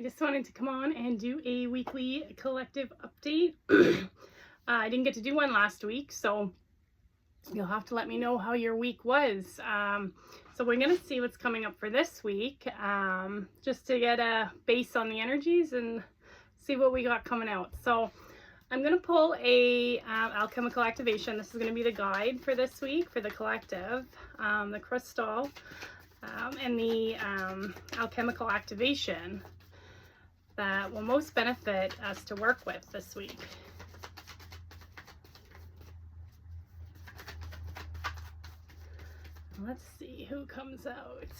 I just wanted to come on and do a weekly collective update. I didn't get to do one last week, so you'll have to let me know how your week was. So we're going to see what's coming up for this week, just to get a base on the energies and see what we got coming out. So I'm going to pull a alchemical activation. This is going to be the guide for this week for the collective, the crystal, and the alchemical activation that will most benefit us to work with this week. Let's see who comes out.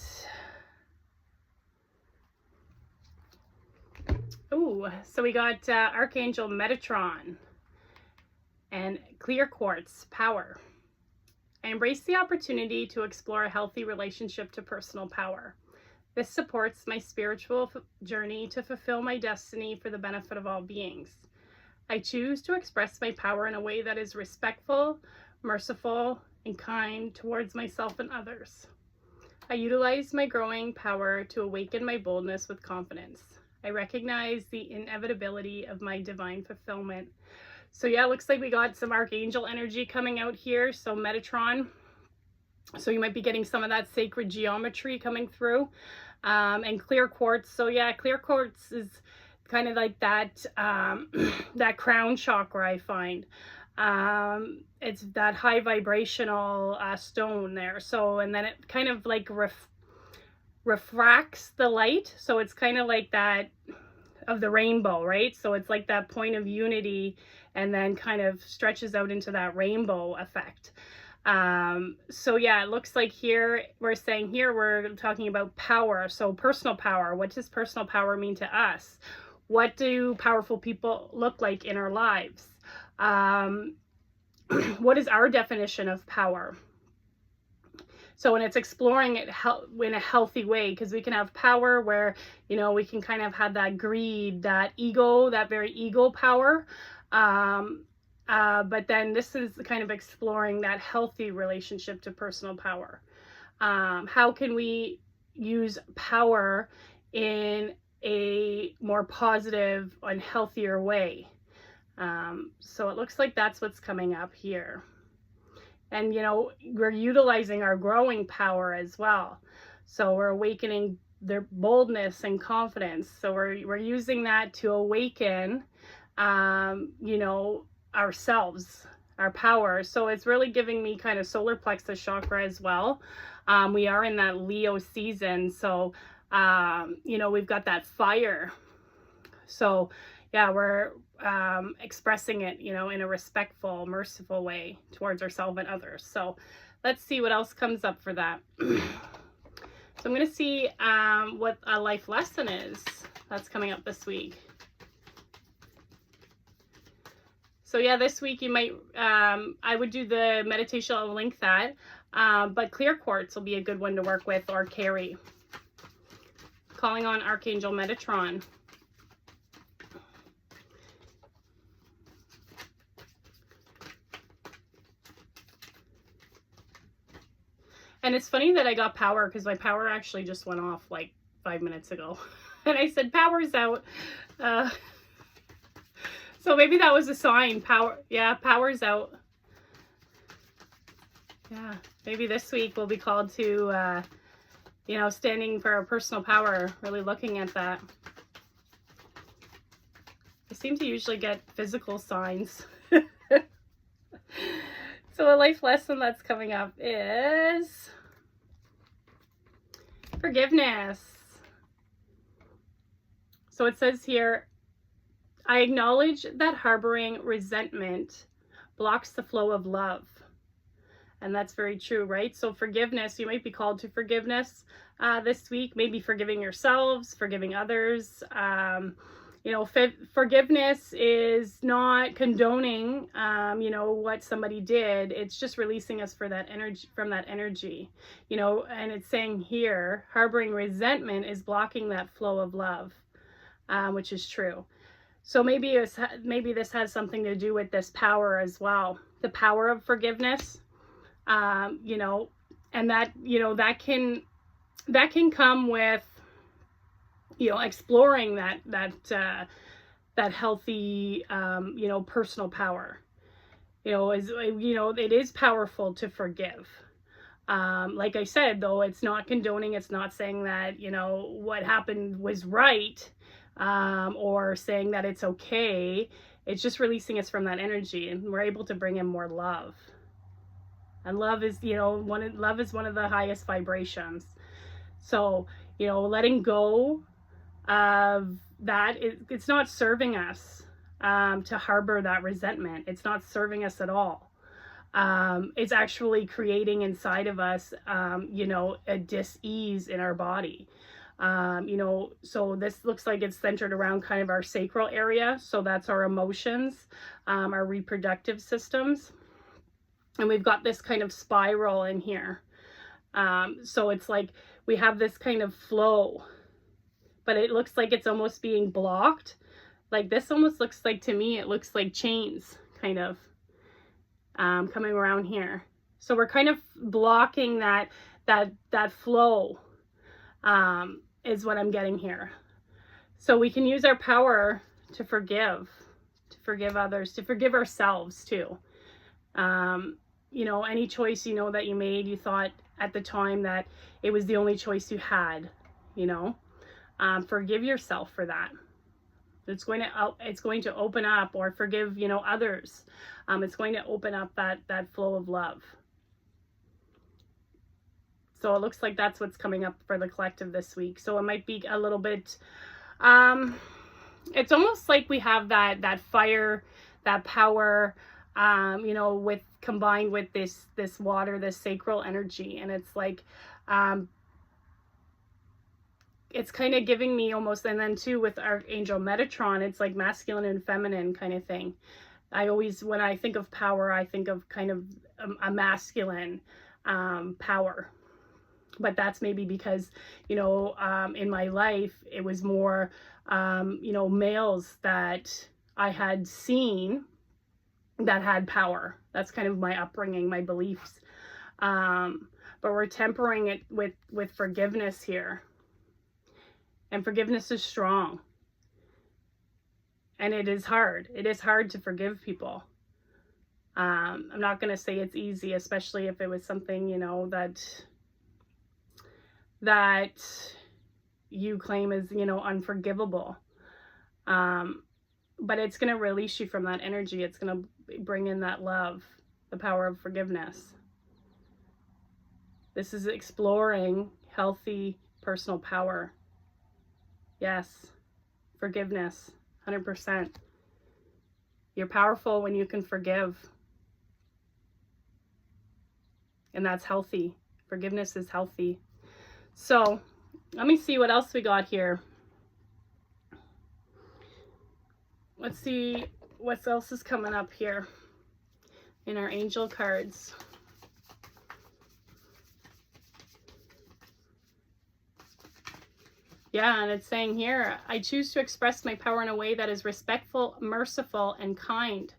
Oh, so we got Archangel Metatron and clear quartz power. I embrace the opportunity to explore a healthy relationship to personal power. This supports my spiritual journey to fulfill my destiny for the benefit of all beings. I choose to express my power in a way that is respectful, merciful, and kind towards myself and others. I utilize my growing power to awaken my boldness with confidence. I recognize the inevitability of my divine fulfillment. So yeah, it looks like we got some Archangel energy coming out here. So Metatron. So you might be getting some of that sacred geometry coming through. And clear quartz. So yeah, clear quartz is kind of like that, that crown chakra, I find. It's that high vibrational stone there. So, and then it kind of like refracts the light. So it's kind of like that of the rainbow, right? So it's like that point of unity and then kind of stretches out into that rainbow effect. So yeah, it looks like here we're talking about power. So personal power. What does personal power mean to us? What do powerful people look like in our lives? What is our definition of power? So when it's exploring it in a healthy way, because we can have power where, you know, we can kind of have that greed, that ego, that very ego power. But then this is kind of exploring that healthy relationship to personal power. How can we use power in a more positive and healthier way? So it looks like that's what's coming up here. And, you know, we're utilizing our growing power as well. So we're awakening their boldness and confidence. So we're using that to awaken, you know, ourselves, our power. So it's really giving me kind of solar plexus chakra as well. We are in that Leo season. So, you know, we've got that fire. So yeah, we're expressing it, you know, in a respectful, merciful way towards ourselves and others. So let's see what else comes up for that. So I'm going to see what a life lesson is that's coming up this week. So yeah, this week you might, I would do the meditation, I'll link that, but clear quartz will be a good one to work with or carry. Calling on Archangel Metatron. And it's funny that I got power because my power actually just went off like 5 minutes ago. And I said, power's out. So maybe that was a sign. Power's out. Yeah, maybe this week we'll be called to, you know, standing for our personal power, really looking at that. I seem to usually get physical signs. So a life lesson that's coming up is forgiveness. So it says here, I acknowledge that harboring resentment blocks the flow of love. And that's very true, right? So forgiveness, you might be called to forgiveness this week, maybe forgiving yourselves, forgiving others. You know, forgiveness is not condoning, you know, what somebody did. It's just releasing us from that energy, you know, and it's saying here, harboring resentment is blocking that flow of love, which is true. So maybe this has something to do with this power as well. The power of forgiveness, you know, and that, you know, that can come with, exploring that healthy, personal power. It is powerful to forgive. Like I said, though, it's not condoning, it's not saying that, what happened was right, or saying that it's okay. It's just releasing us from that energy, and we're able to bring in more love. And love is, love is one of the highest vibrations. So, letting go of that, it's not serving us, to harbor that resentment. It's not serving us at all. It's actually creating inside of us, a dis-ease in our body. So this looks like it's centered around kind of our sacral area. So that's our emotions, our reproductive systems. And we've got this kind of spiral in here. So it's like we have this kind of flow, but it looks like it's almost being blocked. Like this almost looks like, to me, it looks like chains kind of coming around here. So we're kind of blocking that flow, is what I'm getting here. So we can use our power to forgive others, to forgive ourselves too. Any choice, that you made, you thought at the time that it was the only choice you had, forgive yourself for that. It's going to open up, or forgive, others. It's going to open up that flow of love. So it looks like that's what's coming up for the collective this week. So it might be a little bit, it's almost like we have that fire, that power, combined with this water, this sacral energy. And it's like, it's kind of giving me almost, and then too with Archangel Metatron, it's like masculine and feminine kind of thing. When I think of power, I think of kind of a masculine power. But that's maybe because, in my life, it was more, males that I had seen that had power. That's kind of my upbringing, my beliefs. But we're tempering it with forgiveness here. And forgiveness is strong. And it is hard. It is hard to forgive people. I'm not going to say it's easy, especially if it was something, that you claim is, unforgivable. But it's going to release you from that energy. It's going to bring in that love, the power of forgiveness. This is exploring healthy personal power. Yes, forgiveness, 100%. You're powerful when you can forgive. And that's healthy. Forgiveness is healthy. So, let me see what else we got here. Let's see what else is coming up here in our angel cards. Yeah, and it's saying here, I choose to express my power in a way that is respectful, merciful, and kind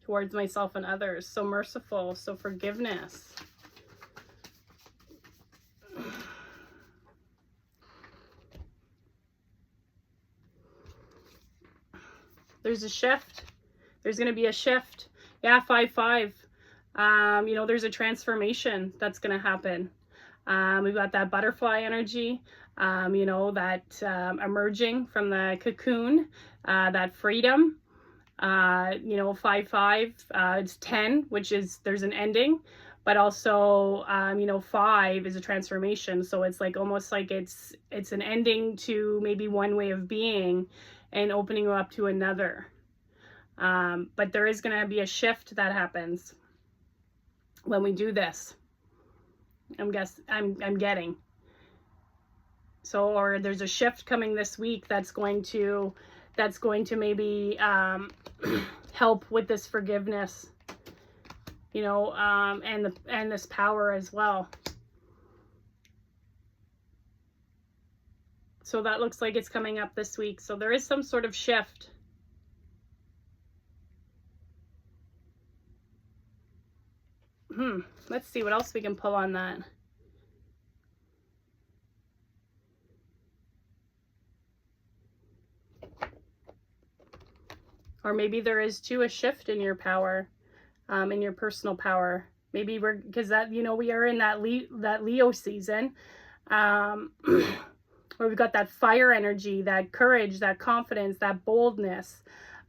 towards myself and others. So merciful, so forgiveness. There's a shift. There's going to be a shift. Yeah, 5-5. There's a transformation that's going to happen. We've got that butterfly energy, that emerging from the cocoon, that freedom. 5-5, it's 10, which is, there's an ending, but also, 5 is a transformation. So it's like, almost like it's an ending to maybe one way of being and opening you up to another. But there is going to be a shift that happens when we do this. I'm getting. So, or there's a shift coming this week that's going to maybe help with this forgiveness, and this power as well. So that looks like it's coming up this week. So there is some sort of shift. Let's see what else we can pull on that. Or maybe there is too a shift in your power, in your personal power. Maybe we're, because that, you know, we are in that Leo season, where we've got that fire energy, that courage, that confidence, that boldness.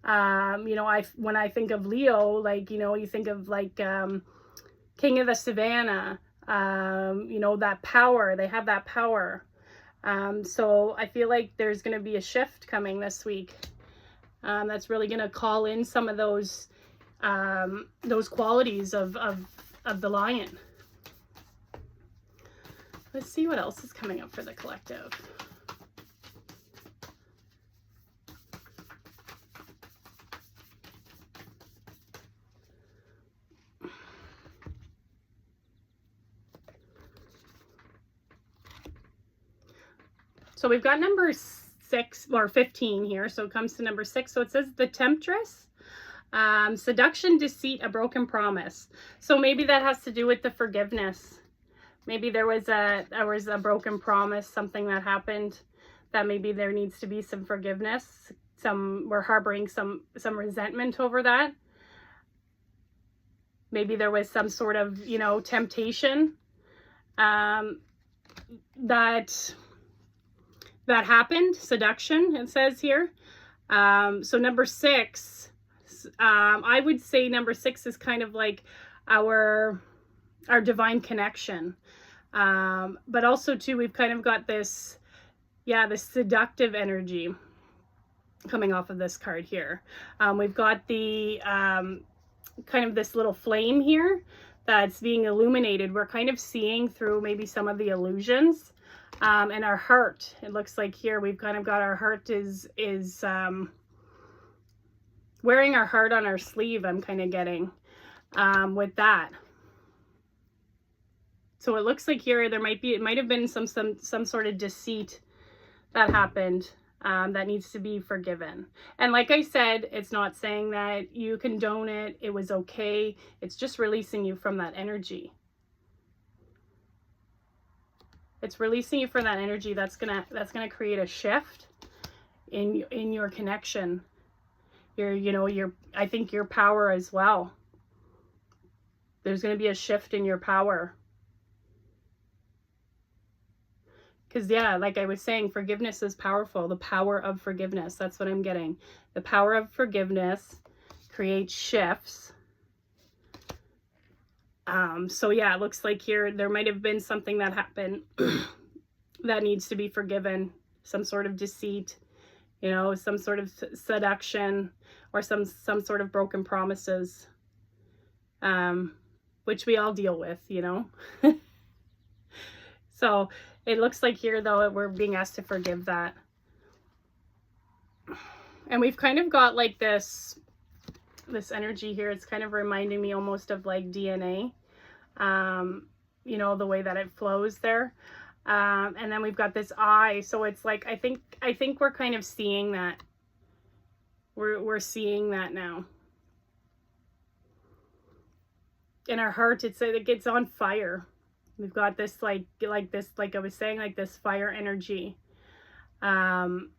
You know, when I think of Leo, like, you know, you think of like King of the Savannah, you know, that power. They have that power. So I feel like there's going to be a shift coming this week. That's really going to call in some of those qualities of the lion. Let's see what else is coming up for the collective. So we've got number 6 or 15 here. So it comes to number 6. So it says the temptress, seduction, deceit, a broken promise. So maybe that has to do with the forgiveness. Maybe there was a broken promise, something that happened, that maybe there needs to be some forgiveness. We're harboring some resentment over that. Maybe there was some sort of, you know, temptation that happened, seduction, it says here. So number 6, I would say number 6 is kind of like our divine connection. But also too, we've kind of got this seductive energy coming off of this card here. We've got the kind of this little flame here that's being illuminated. We're kind of seeing through maybe some of the illusions. And our heart, it looks like here we've kind of got our heart is wearing our heart on our sleeve. I'm kind of getting with that. So it looks like here it might have been some sort of deceit that happened that needs to be forgiven. And like I said, it's not saying that you condone it. It was okay. It's just releasing you from that energy. It's releasing you from that energy that's gonna create a shift in your connection. I think your power as well. There's gonna be a shift in your power. Because yeah, like I was saying, forgiveness is powerful. The power of forgiveness. That's what I'm getting. The power of forgiveness creates shifts. So yeah, it looks like here there might have been something that happened that needs to be forgiven. Some sort of deceit, you know, some sort of seduction, or some sort of broken promises, which we all deal with, you know. So it looks like here though we're being asked to forgive that. And we've kind of got like this energy here. It's kind of reminding me almost of like DNA. You know, the way that it flows there. And then we've got this eye. So it's like, I think we're kind of seeing that. We're seeing that now. In our heart, it's like it gets on fire. We've got this like I was saying, like this fire energy. So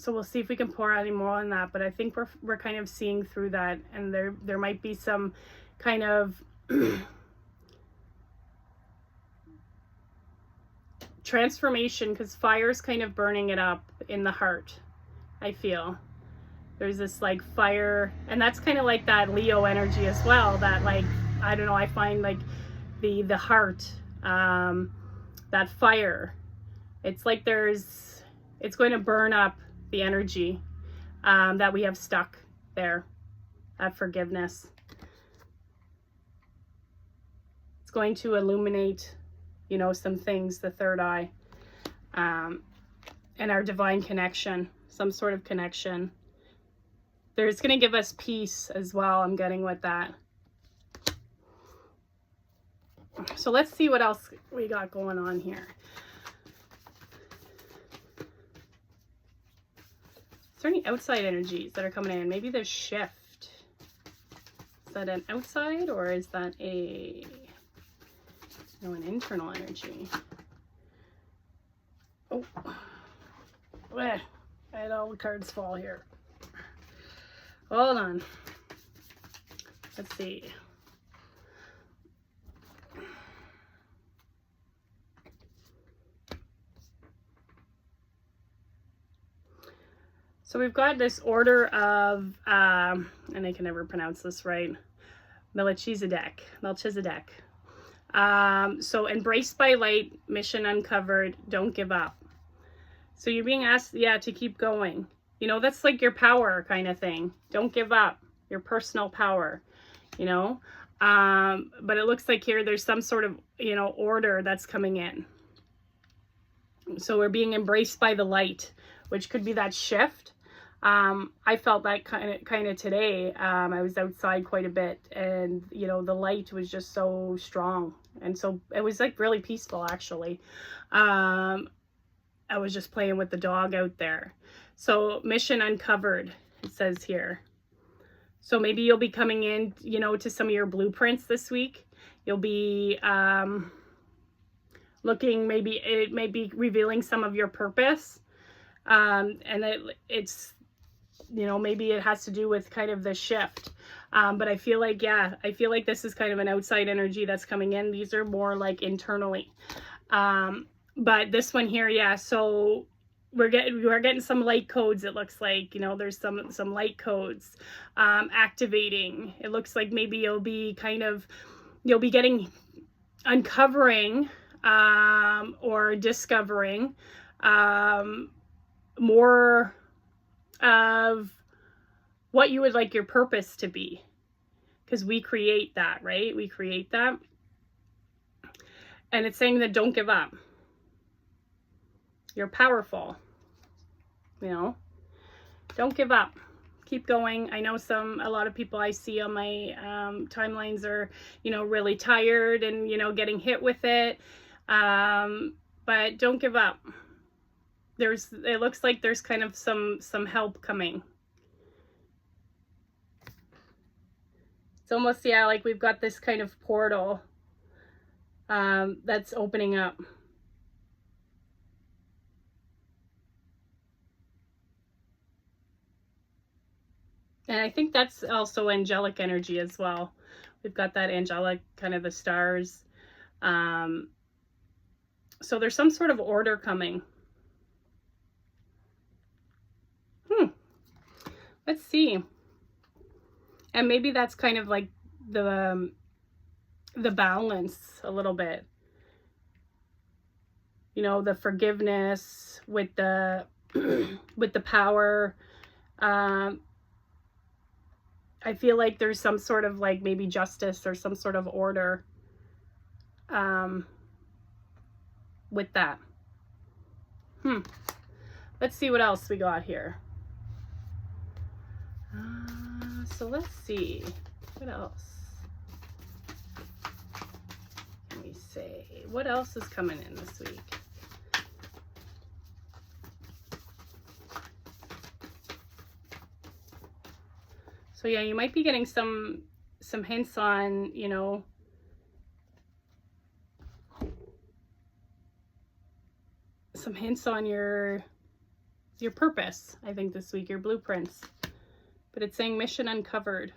we'll see if we can pour any more on that, but I think we're kind of seeing through that, and there might be some kind of transformation, because fire's kind of burning it up in the heart. I feel there's this like fire, and that's kind of like that Leo energy as well, that like, I don't know, I find like the heart, that fire, it's like it's going to burn up the energy that we have stuck there, that forgiveness. It's going to illuminate, you know, some things, the third eye, and our divine connection, some sort of connection. It's going to give us peace as well, I'm getting with that. So let's see what else we got going on here. Is there any outside energies that are coming in? Maybe there's shift. Is that an outside, or is that an internal energy? Oh, I had all the cards fall here. Hold on. Let's see. So we've got this order of, and I can never pronounce this right, Melchizedek. So embraced by light, mission uncovered, don't give up. So you're being asked, yeah, to keep going. You know, that's like your power kind of thing. Don't give up, your personal power, you know. But it looks like here there's some sort of, you know, order that's coming in. So we're being embraced by the light, which could be that shift. I felt that kind of today. I was outside quite a bit, and you know, the light was just so strong, and so it was like really peaceful actually. I was just playing with the dog out there. So mission uncovered, it says here. So maybe you'll be coming in, you know, to some of your blueprints this week. You'll be looking, maybe it may be revealing some of your purpose, and it's, you know, maybe it has to do with kind of the shift. But I feel like, yeah, I feel like this is kind of an outside energy that's coming in. These are more like internally. But this one here, yeah, so we're getting some light codes. It looks like, you know, there's some light codes activating. It looks like maybe you'll be uncovering or discovering more of what you would like your purpose to be, because we create that, right? We create that. And it's saying that don't give up. You're powerful, you know, don't give up, keep going. I know a lot of people I see on my timelines are, you know, really tired and, you know, getting hit with it. But don't give up. It looks like there's kind of some help coming. It's almost, yeah, like we've got this kind of portal that's opening up. And I think that's also angelic energy as well. We've got that angelic, kind of the stars. So there's some sort of order coming. Let's see. And maybe that's kind of like the balance a little bit. You know, the forgiveness with the with the power. I feel like there's some sort of like maybe justice or some sort of order with that. Let's see what else we got here. So let's see, what else can we say? What else is coming in this week? So yeah, you might be getting some hints on, you know, some hints on your purpose, I think, this week, your blueprints. But it's saying mission uncovered.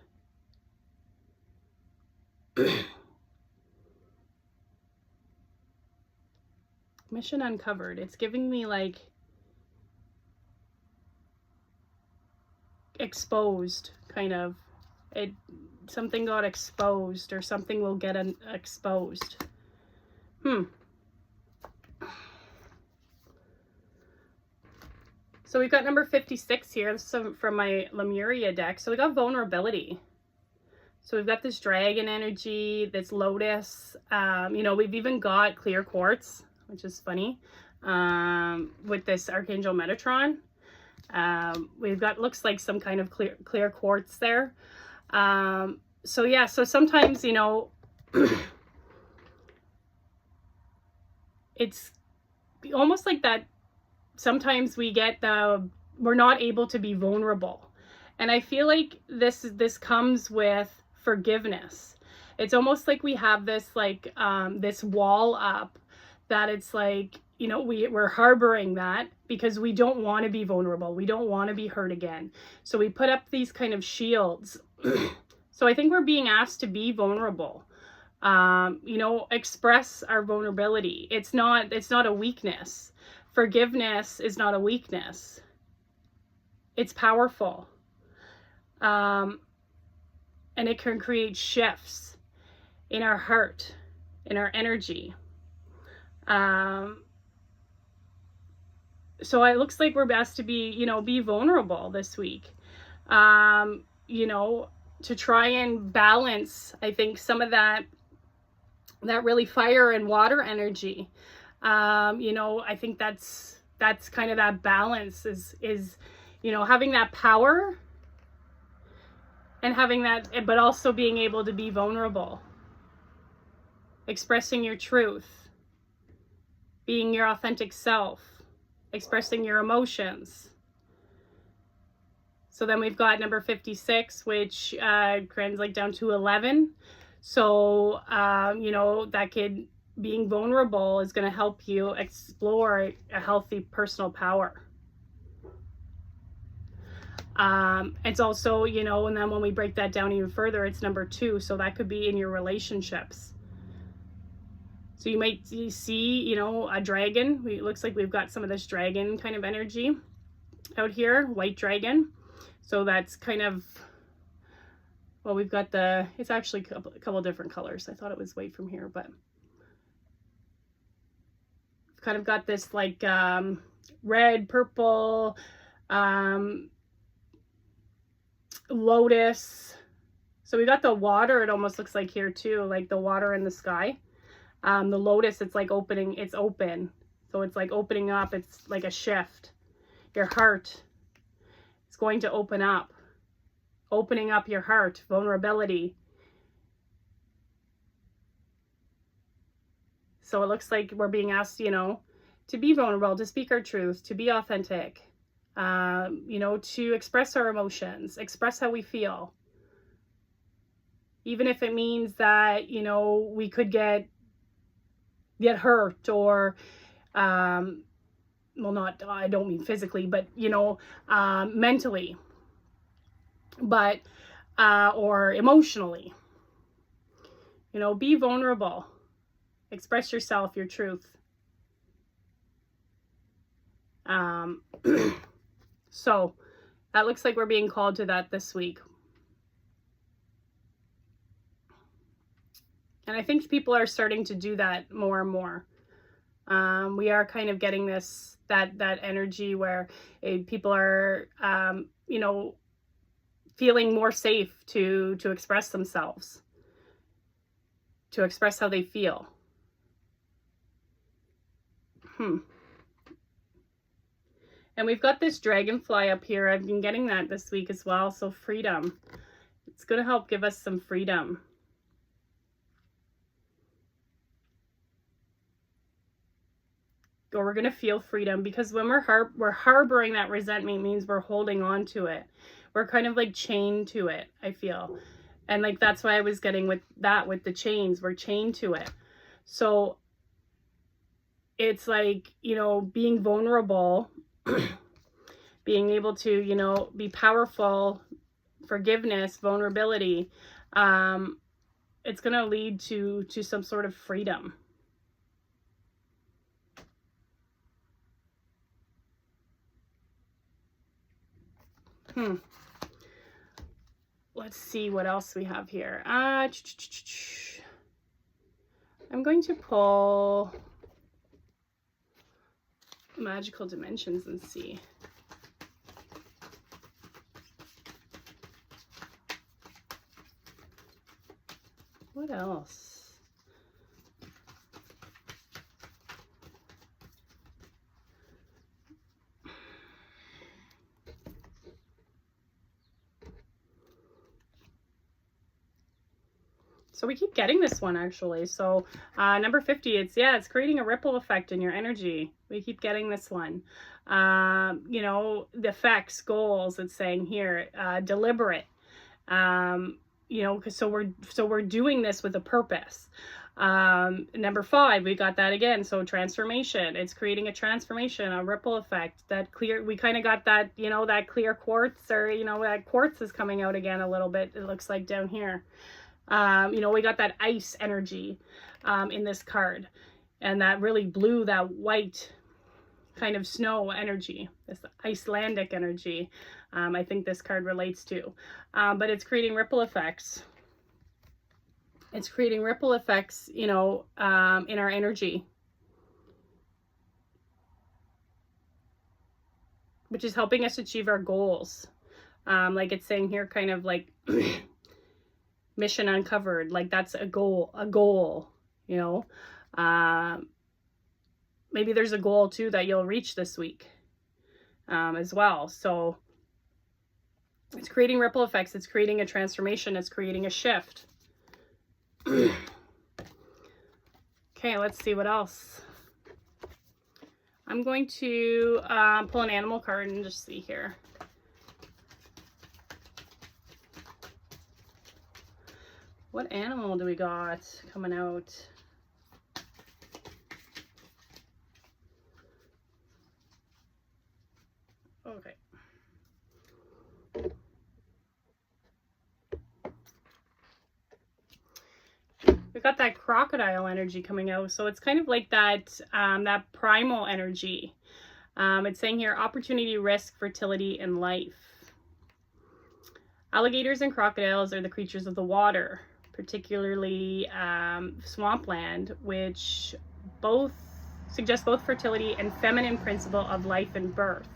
Mission uncovered. It's giving me like exposed, kind of. Something got exposed, or something will get exposed. So we've got number 56 here. This is from my Lemuria deck. So we got vulnerability. So we've got this dragon energy, this lotus. You know, we've even got clear quartz, which is funny, with this Archangel Metatron. We've got, looks like some kind of clear quartz there. So yeah, so sometimes, you know, it's almost like that. Sometimes we get we're not able to be vulnerable. And I feel like this comes with forgiveness. It's almost like we have this like this wall up that it's like, you know, we're harboring that because we don't want to be vulnerable. We don't want to be hurt again. So we put up these kind of shields. So I think we're being asked to be vulnerable. You know, express our vulnerability. It's not a weakness. Forgiveness is not a weakness. It's powerful. And it can create shifts in our heart, in our energy. So it looks like we're asked to be, you know, be vulnerable this week. You know, to try and balance, I think, some of that really fire and water energy. You know, I think that's kind of that balance is, you know, having that power and having that, but also being able to be vulnerable, expressing your truth, being your authentic self, expressing your emotions. So then we've got number 56, which translates down to 11. So, you know, that could, being vulnerable is going to help you explore a healthy personal power. It's also, you know, and then when we break that down even further, it's number 2. So that could be in your relationships. So you might see, you know, a dragon. It looks like we've got some of this dragon kind of energy out here, white dragon. So that's kind of, well, we've got the, it's actually a couple different colors. I thought it was white from here, but we've kind of got this like red, purple, lotus. So we got the water, it almost looks like here too, like the water in the sky. The lotus, it's like opening, it's open. So it's like opening up, it's like a shift. Your heart is going to open up. Opening up your heart, vulnerability. So it looks like we're being asked, you know, to be vulnerable, to speak our truth, to be authentic, you know, to express our emotions, express how we feel. Even if it means that, you know, we could get hurt or, well, not, I don't mean physically, but, you know, mentally, but, or emotionally, you know, be vulnerable, express yourself, your truth. So that looks like we're being called to that this week. And I think people are starting to do that more and more. We are kind of getting this, that energy where people are, you know, feeling more safe to express themselves, to express how they feel. And we've got this dragonfly up here. I've been getting that this week as well. So freedom. It's going to help give us some freedom. Or we're going to feel freedom, because when we're harboring that resentment, means we're holding on to it. We're kind of like chained to it, I feel. And like, that's why I was getting with that, with the chains, we're chained to it. So it's like, you know, being vulnerable, being able to, you know, be powerful, forgiveness, vulnerability, it's going to lead to some sort of freedom. Let's see what else we have here. I'm going to pull magical dimensions and see. What else? So we keep getting this one, actually. So number 50, it's creating a ripple effect in your energy. We keep getting this one. You know, the effects, goals, it's saying here, deliberate. You know, so we're doing this with a purpose. Number 5, we got that again. So transformation, it's creating a transformation, a ripple effect. That clear, we kind of got that, you know, that clear quartz, or, you know, that quartz is coming out again a little bit, it looks like down here. You know, we got that ice energy in this card, and that really blue, that white kind of snow energy, this Icelandic energy. I think this card relates to, but it's creating ripple effects. It's creating ripple effects, you know, in our energy, which is helping us achieve our goals. Like it's saying here, kind of like mission uncovered, like that's a goal, you know. Maybe there's a goal too that you'll reach this week as well. So it's creating ripple effects. It's creating a transformation. It's creating a shift. Okay, let's see what else. I'm going to pull an animal card and just see here. What animal do we got coming out? Okay. We've got that crocodile energy coming out. So it's kind of like that, that primal energy. It's saying here, opportunity, risk, fertility, and life. Alligators and crocodiles are the creatures of the water, particularly swampland, which both suggest both fertility and feminine principle of life and birth.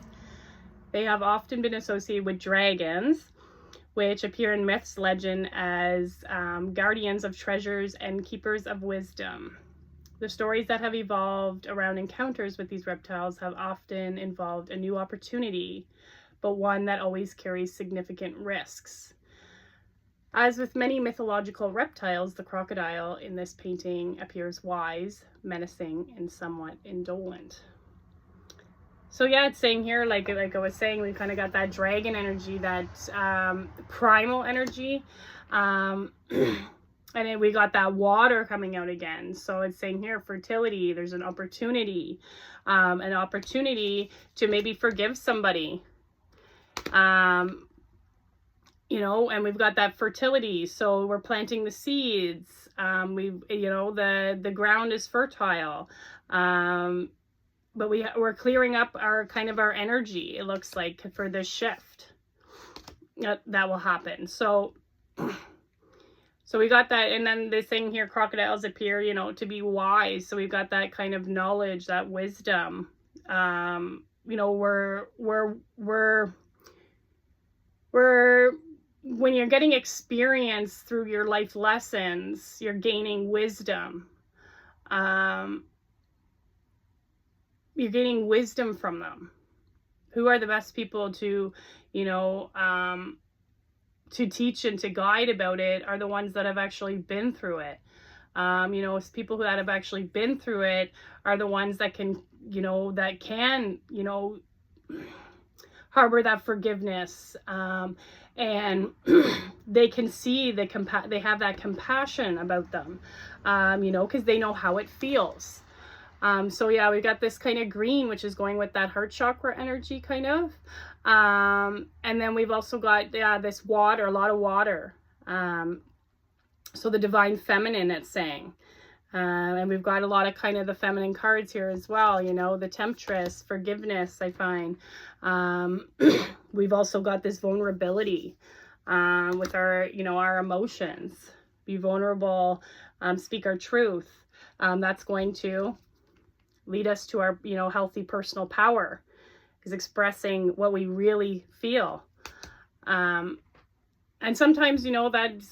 They have often been associated with dragons, which appear in myths, legend as guardians of treasures and keepers of wisdom. The stories that have evolved around encounters with these reptiles have often involved a new opportunity, but one that always carries significant risks. As with many mythological reptiles, the crocodile in this painting appears wise, menacing, and somewhat indolent. So yeah, it's saying here, like I was saying, we kind of got that dragon energy, that primal energy, and then we got that water coming out again. So it's saying here, fertility, there's an opportunity to maybe forgive somebody, you know, and we've got that fertility. So we're planting the seeds. You know, the ground is fertile. But we're clearing up our kind of our energy, it looks like, for this shift that will happen. So we got that. And then this thing here, crocodiles appear, you know, to be wise. So we've got that kind of knowledge, that wisdom. You know, when you're getting experience through your life lessons, you're gaining wisdom. You're getting wisdom from them. Who are the best people to, you know, to teach and to guide about it are the ones that have actually been through it. You know, people that have actually been through it are the ones that can, you know, harbor that forgiveness, and they can see they have that compassion about them, you know, because they know how it feels. So yeah, we got this kind of green, which is going with that heart chakra energy kind of. And then we've also got, this water, a lot of water. So the divine feminine, it's saying. And we've got a lot of kind of the feminine cards here as well, you know, the temptress, forgiveness, I find. We've also got this vulnerability with our, you know, our emotions. Be vulnerable, speak our truth. That's going to lead us to our, you know, healthy personal power, is expressing what we really feel. And sometimes, you know, that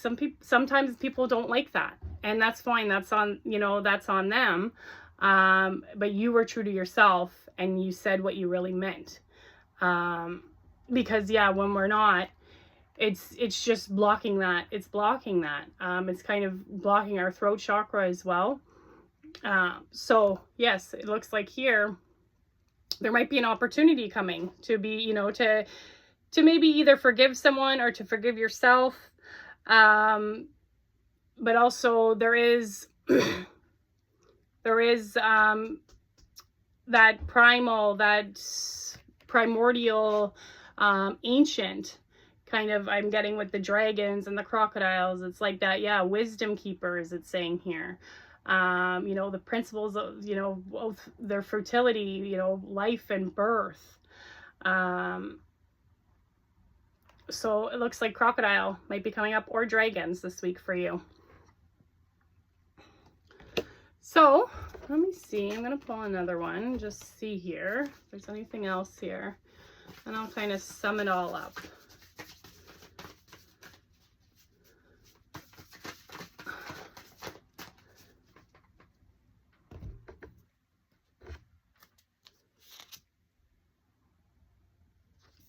sometimes people don't like that, and that's fine. That's on, you know, that's on them. But you were true to yourself and you said what you really meant. Because yeah, when we're not, it's just blocking that. It's blocking that. It's kind of blocking our throat chakra as well. So yes, it looks like here there might be an opportunity coming to be, you know, to maybe either forgive someone or to forgive yourself. But also there is there is that primordial, ancient kind of, I'm getting with the dragons and the crocodiles. It's like that, yeah, wisdom keepers, it's saying here. You know, the principles of, you know, of their fertility, you know, life and birth. So it looks like crocodile might be coming up, or dragons this week for you. So let me see, I'm going to pull another one, just see here if there's anything else here, and I'll kind of sum it all up.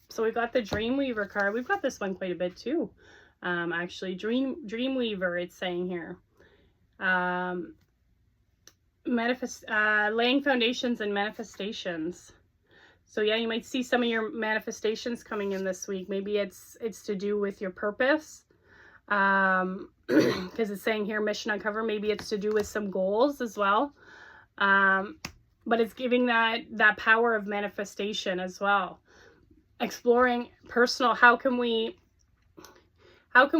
So we've got the Dreamweaver card. We've got this one quite a bit too. Actually, Dreamweaver, it's saying here. Laying foundations and manifestations. So yeah, you might see some of your manifestations coming in this week. Maybe it's to do with your purpose. Because it's saying here, mission uncover. Maybe it's to do with some goals as well. But it's giving that power of manifestation as well. Exploring personal, how can we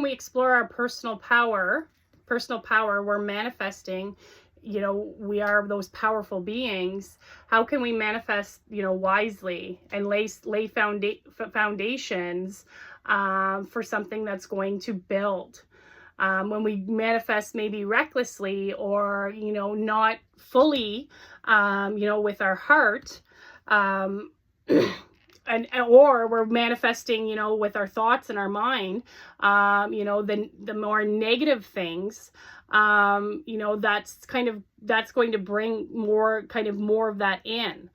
explore our personal power? We're manifesting, you know, we are those powerful beings. How can we manifest, you know, wisely and lay foundations for something that's going to build? When we manifest maybe recklessly, or, you know, not fully, you know, with our heart, or we're manifesting, you know, with our thoughts and our mind, you know, the more negative things, you know, that's going to bring more of that in.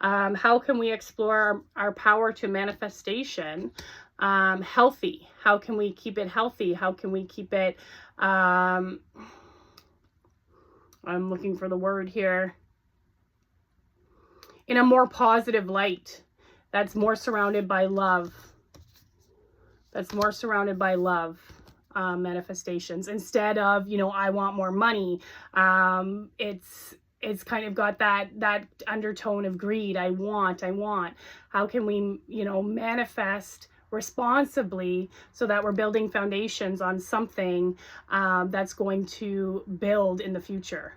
How can we explore our power to manifestation healthy? How can we keep it healthy? How can we keep it, I'm looking for the word here, in a more positive light? That's more surrounded by love. That's more surrounded by love, manifestations, instead of, you know, I want more money. It's kind of got that undertone of greed. I want. How can we, you know, manifest responsibly so that we're building foundations on something that's going to build in the future?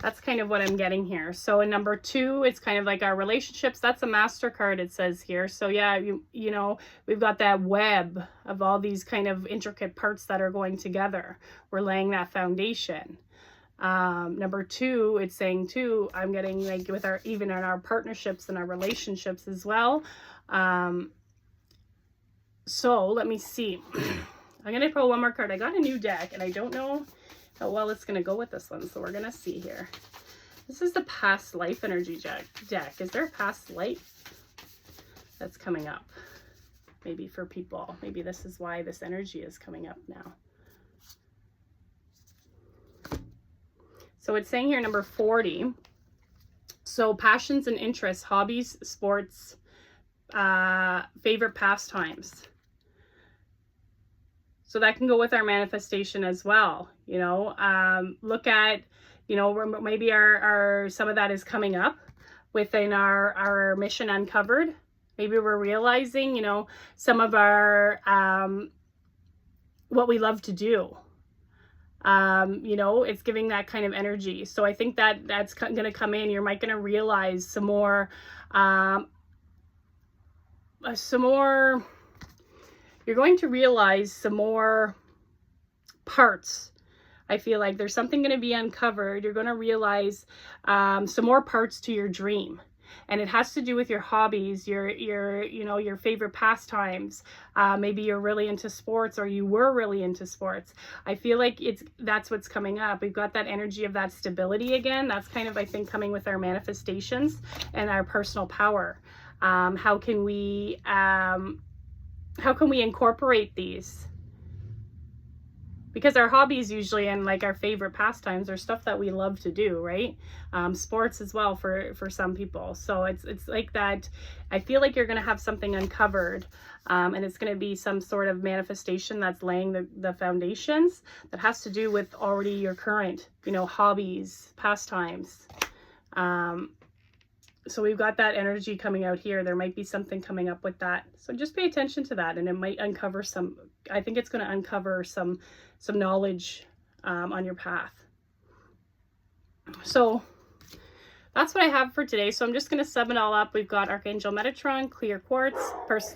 That's kind of what I'm getting here. So in number 2, it's kind of like our relationships. That's a master card, it says here. So yeah, you know, we've got that web of all these kind of intricate parts that are going together. We're laying that foundation. Number 2, it's saying too, I'm getting like with even in our partnerships and our relationships as well. So let me see. I'm going to pull one more card. I got a new deck and I don't know how well it's going to go with this one, so we're going to see here. This is the past life energy deck. Is there a past life that's coming up? Maybe for people. Maybe this is why this energy is coming up now. So it's saying here, number 40. So passions and interests, hobbies, sports, favorite pastimes. So that can go with our manifestation as well. You know, look at, you know, maybe some of that is coming up within our mission uncovered. Maybe we're realizing, you know, some of our, what we love to do. You know, it's giving that kind of energy. So I think that's going to come in. You're going to realize some more, you're going to realize some more parts. I feel like there's something going to be uncovered. You're going to realize some more parts to your dream. And it has to do with your hobbies, your you know, your favorite pastimes. Maybe you're really into sports, or you were really into sports. I feel like that's what's coming up. We've got that energy of that stability again. That's kind of, I think, coming with our manifestations and our personal power. How can we incorporate these? because our hobbies usually and like our favorite pastimes are stuff that we love to do, right? Sports as well for some people. So it's like that. I feel like you're going to have something uncovered, and it's going to be some sort of manifestation that's laying the foundations that has to do with already your current, you know, hobbies, pastimes. So we've got that energy coming out here. There might be something coming up with that. So just pay attention to that, and it might uncover some, I think it's going to uncover some knowledge on your path. So that's what I have for today. So I'm just going to sum it all up. We've got Archangel Metatron, clear quartz,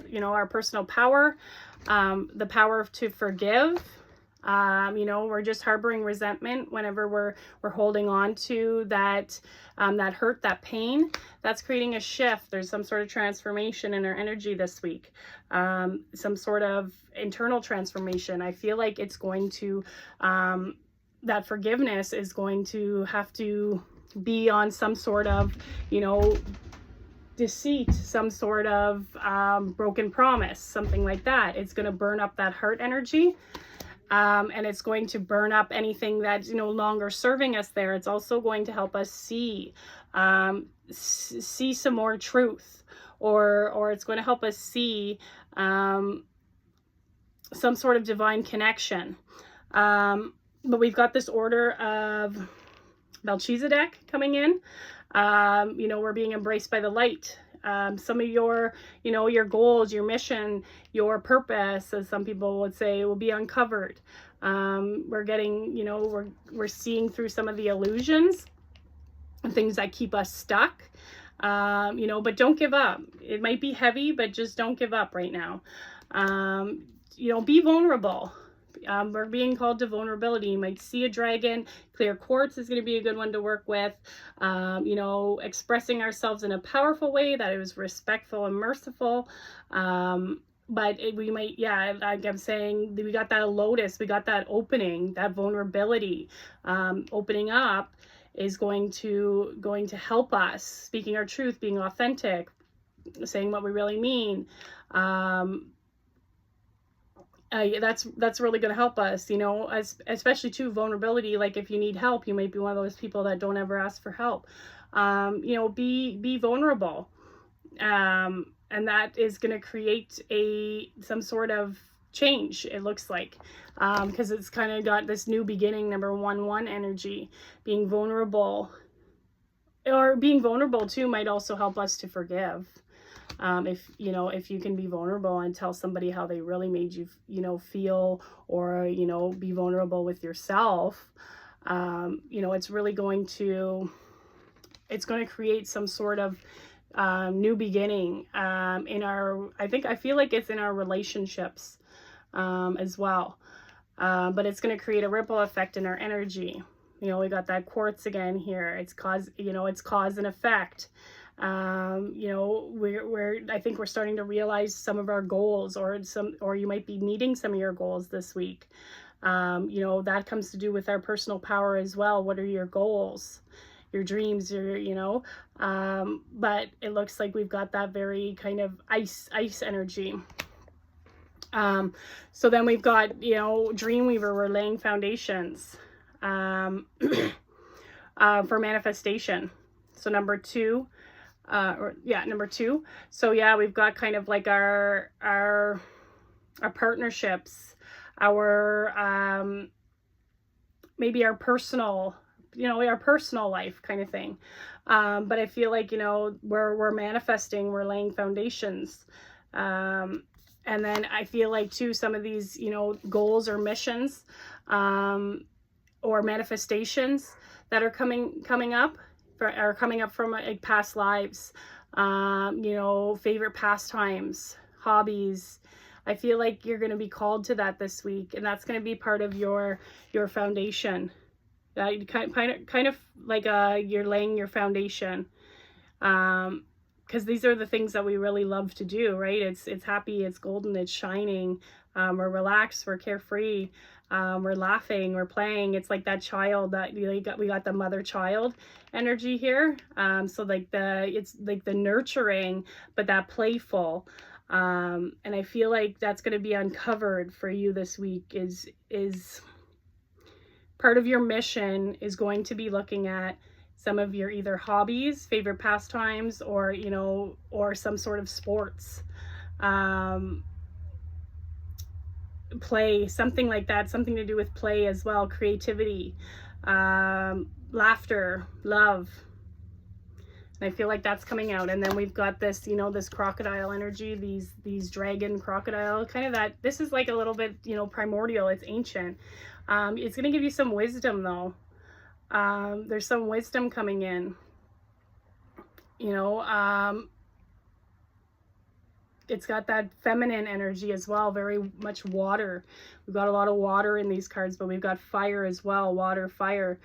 you know, our personal power, the power to forgive. You know, we're just harboring resentment whenever we're holding on to that that hurt, that pain. That's creating a shift. There's some sort of transformation in our energy this week, some sort of internal transformation. I feel like it's going to that forgiveness is going to have to be on some sort of, you know, deceit, some sort of broken promise, something like that. It's going to burn up that heart energy. And it's going to burn up anything that's no longer serving us there. It's also going to help us see some more truth, or it's going to help us see some sort of divine connection. But we've got this order of Melchizedek coming in. You know, we're being embraced by the light. Some of your, you know, your goals, your mission, your purpose, as some people would say, will be uncovered. We're getting, you know, we're seeing through some of the illusions, things that keep us stuck. You know, but don't give up. It might be heavy, but just don't give up right now. You know, be vulnerable. We're being called to vulnerability. You might see a dragon. Clear quartz is going to be a good one to work with. You know, expressing ourselves in a powerful way that is respectful and merciful. But we might, yeah, like I'm saying, we got that lotus, we got that opening, that vulnerability. Opening up is going to help us, speaking our truth, being authentic, saying what we really mean. That's really going to help us, you know, especially too, vulnerability. Like if you need help, you might be one of those people that don't ever ask for help. You know, be vulnerable. And that is going to create some sort of change, it looks like, because it's kind of got this new beginning, number 1-1 energy. Being vulnerable, or being vulnerable too, might also help us to forgive. If you can be vulnerable and tell somebody how they really made you, you know, feel, or, you know, be vulnerable with yourself, you know, it's really going to create some sort of new beginning I feel like it's in our relationships as well, but it's going to create a ripple effect in our energy. You know, we got that quartz again here. It's cause and effect. You know, I think we're starting to realize some of our goals, or you might be meeting some of your goals this week. You know, that comes to do with our personal power as well. What are your goals, your dreams, you know, but it looks like we've got that very kind of ice energy. So then we've got, you know, Dreamweaver, we're laying foundations for manifestation. So number 2. Number 2. So yeah, we've got kind of like our partnerships, our maybe our personal, you know, our personal life kind of thing. But I feel like, you know, we're manifesting, we're laying foundations. And then I feel like too, some of these, you know, goals or missions, or manifestations that are coming up from like past lives, you know, favorite pastimes, hobbies. I feel like you're going to be called to that this week, and that's going to be part of your foundation. Kind of like you're laying your foundation, because these are the things that we really love to do, right? It's happy, it's golden, it's shining. We're relaxed, we're carefree, we're laughing, we're playing. It's like that child that we got the mother-child energy here. So like it's like the nurturing, but that playful. And I feel like that's going to be uncovered for you this week. Is part of your mission is going to be looking at some of your either hobbies, favorite pastimes, or, you know, or some sort of sports, play, something like that, something to do with play as well, creativity, laughter, love. And I feel like that's coming out. And then we've got this, you know, this crocodile energy, these dragon crocodile, kind of that, this is like a little bit, you know, primordial, it's ancient. It's going to give you some wisdom though. There's some wisdom coming in, you know. It's got that feminine energy as well, very much water. We've got a lot of water in these cards, but we've got fire as well, water, fire,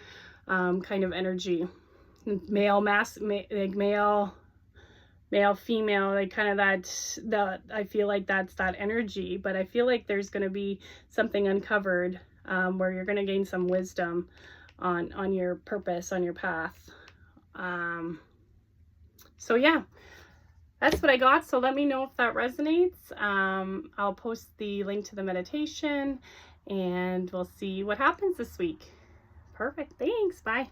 kind of energy. Male, male, female, like kind of that, I feel like that's that energy, but I feel like there's going to be something uncovered, where you're going to gain some wisdom on your purpose, on your path. So yeah, that's what I got. So let me know if that resonates. I'll post the link to the meditation and we'll see what happens this week. Perfect. Thanks. Bye.